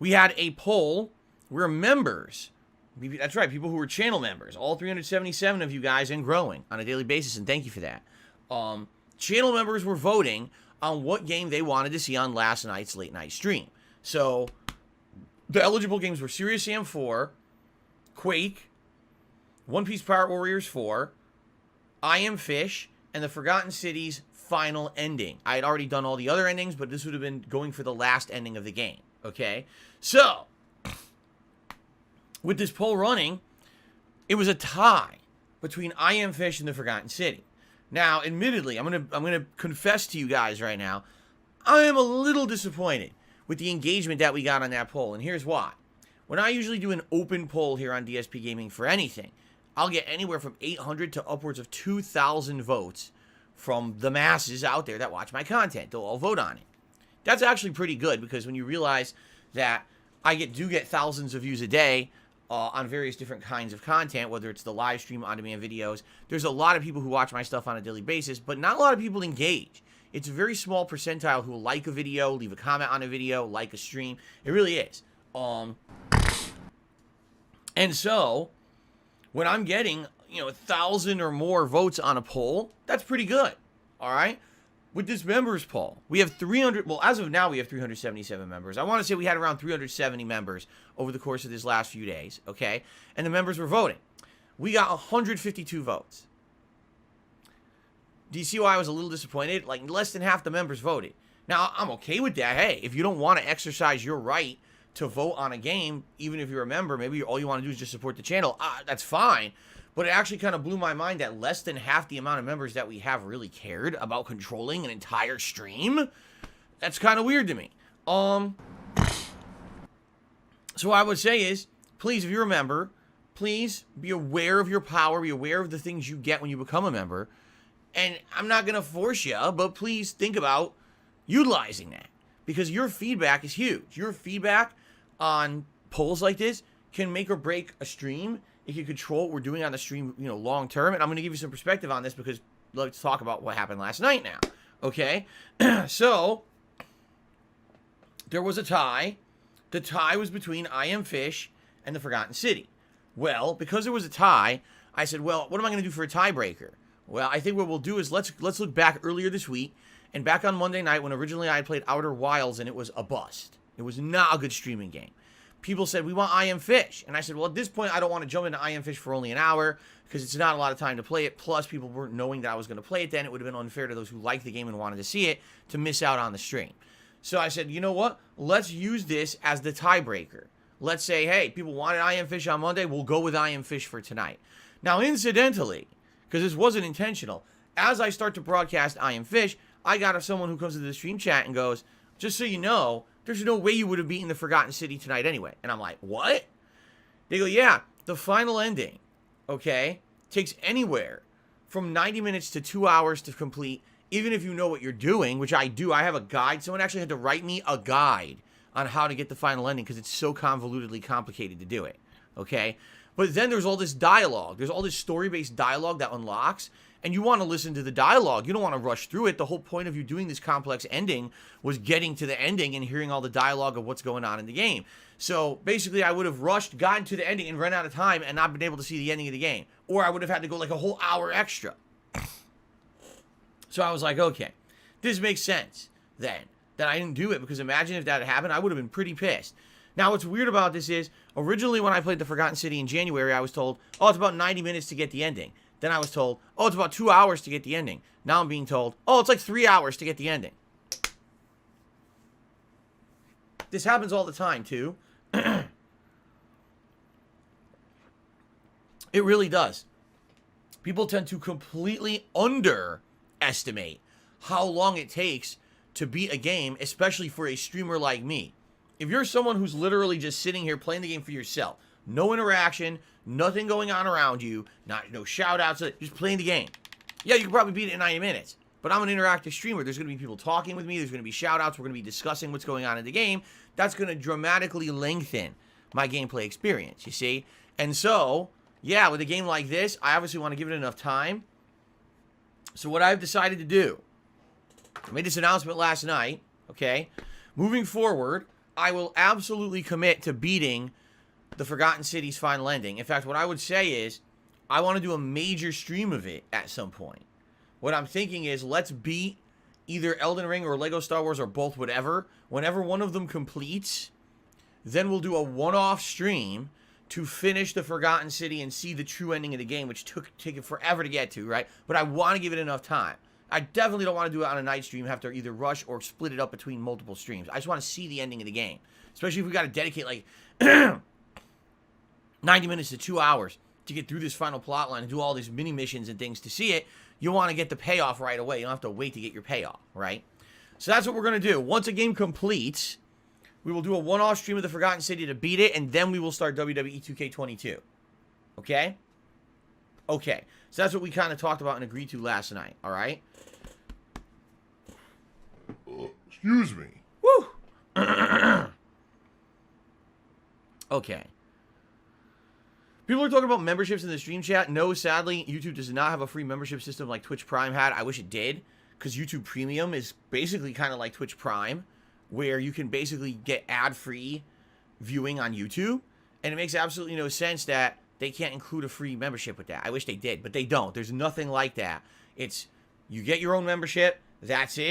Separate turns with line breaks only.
we had a poll where members, that's right, people who were channel members, all 377 of you guys and growing on a daily basis, and thank you for that. Channel members were voting on what game they wanted to see on last night's late night stream. So the eligible games were Serious Sam 4, Quake, One Piece Pirate Warriors 4, I Am Fish, and the Forgotten City's final ending. I had already done all the other endings, but this would have been going for the last ending of the game. Okay? So, with this poll running, it was a tie between I Am Fish and the Forgotten City. Now, admittedly, I'm gonna confess to you guys right now, I am a little disappointed with the engagement that we got on that poll, and here's why. When I usually do an open poll here on DSP Gaming for anything, I'll get anywhere from 800 to upwards of 2,000 votes from the masses out there that watch my content. They'll all vote on it. That's actually pretty good, because when you realize that I do get thousands of views a day on various different kinds of content, whether it's the live stream, on-demand videos, there's a lot of people who watch my stuff on a daily basis, but not a lot of people engage. It's a very small percentile who will like a video, leave a comment on a video, like a stream. It really is. And so, when I'm getting, 1,000 or more votes on a poll, that's pretty good. All right? With this members poll, we have 300, well, as of now, we have 377 members. I want to say we had around 370 members over the course of this last few days, okay? And the members were voting. We got 152 votes. Do you see why I was a little disappointed? Like, less than half the members voted. Now, I'm okay with that. Hey, if you don't want to exercise your right to vote on a game, even if you're a member, maybe all you want to do is just support the channel, that's fine. But it actually kind of blew my mind that less than half the amount of members that we have really cared about controlling an entire stream. That's kind of weird to me. So what I would say is, please, if you're a member, please be aware of your power, be aware of the things you get when you become a member. And I'm not going to force you, but please think about utilizing that, because your feedback is huge. Your feedback on polls like this can make or break a stream. It can control what we're doing on the stream, long term. And I'm going to give you some perspective on this, because let's talk about what happened last night now. Okay? So, there was a tie. The tie was between I Am Fish and the Forgotten City. Well, because there was a tie, I said, well, what am I going to do for a tiebreaker? Well, I think what we'll do is let's look back earlier this week, and back on Monday night when originally I had played Outer Wilds and it was a bust. It was not a good streaming game. People said, we want I Am Fish. And I said, well, at this point, I don't want to jump into I Am Fish for only an hour, because it's not a lot of time to play it. Plus, people weren't knowing that I was going to play it then. It would have been unfair to those who liked the game and wanted to see it to miss out on the stream. So I said, you know what? Let's use this as the tiebreaker. Let's say, hey, people wanted I Am Fish on Monday. We'll go with I Am Fish for tonight. Now, incidentally, because this wasn't intentional, as I start to broadcast I Am Fish, I got someone who comes into the stream chat and goes, just so you know, there's no way you would have beaten the Forgotten City tonight anyway. And I'm like, what? They go, yeah, the final ending, okay, takes anywhere from 90 minutes to 2 hours to complete, even if you know what you're doing, which I do. I have a guide. Someone actually had to write me a guide on how to get the final ending, because it's so convolutedly complicated to do it, okay? But then there's all this dialogue. There's all this story-based dialogue that unlocks, and you want to listen to the dialogue. You don't want to rush through it. The whole point of you doing this complex ending was getting to the ending and hearing all the dialogue of what's going on in the game. So basically, I would have rushed, gotten to the ending, and run out of time and not been able to see the ending of the game. Or I would have had to go like a whole hour extra. So I was like, okay, this makes sense then, that I didn't do it, because imagine if that had happened, I would have been pretty pissed. Now, what's weird about this is, originally when I played the Forgotten City in January, I was told, oh, it's about 90 minutes to get the ending. Then I was told, oh, it's about 2 hours to get the ending. Now I'm being told, oh, it's like 3 hours to get the ending. This happens all the time, too. It really does. People tend to completely underestimate how long it takes to beat a game, especially for a streamer like me. If you're someone who's literally just sitting here playing the game for yourself, no interaction, nothing going on around you, no shout-outs, just playing the game. Yeah, you can probably beat it in 90 minutes, but I'm an interactive streamer. There's going to be people talking with me. There's going to be shout-outs. We're going to be discussing what's going on in the game. That's going to dramatically lengthen my gameplay experience, you see? And so, yeah, with a game like this, I obviously want to give it enough time. So what I've decided to do, I made this announcement last night, okay? Moving forward, I will absolutely commit to beating the Forgotten City's final ending. In fact, what I would say is I want to do a major stream of it at some point. What I'm thinking is let's beat either Elden Ring or Lego Star Wars or both, whatever. Whenever one of them completes, then we'll do a one-off stream to finish the Forgotten City and see the true ending of the game, which take it forever to get to, right? But I want to give it enough time. I definitely don't want to do it on a night stream, have to either rush or split it up between multiple streams. I just want to see the ending of the game. Especially if we got to dedicate like 90 minutes to 2 hours to get through this final plot line and do all these mini missions and things to see it. You want to get the payoff right away. You don't have to wait to get your payoff, right? So that's what we're going to do. Once a game completes, we will do a one-off stream of the Forgotten City to beat it, and then we will start WWE 2K22. Okay? Okay. So that's what we kind of talked about and agreed to last night, all right?
Excuse me.
Woo! Okay. People are talking about memberships in the stream chat. No, sadly, YouTube does not have a free membership system like Twitch Prime had. I wish it did, because YouTube Premium is basically kind of like Twitch Prime, where you can basically get ad-free viewing on YouTube, and it makes absolutely no sense that they can't include a free membership with that. I wish they did, but they don't. There's nothing like that. It's, you get your own membership, that's it,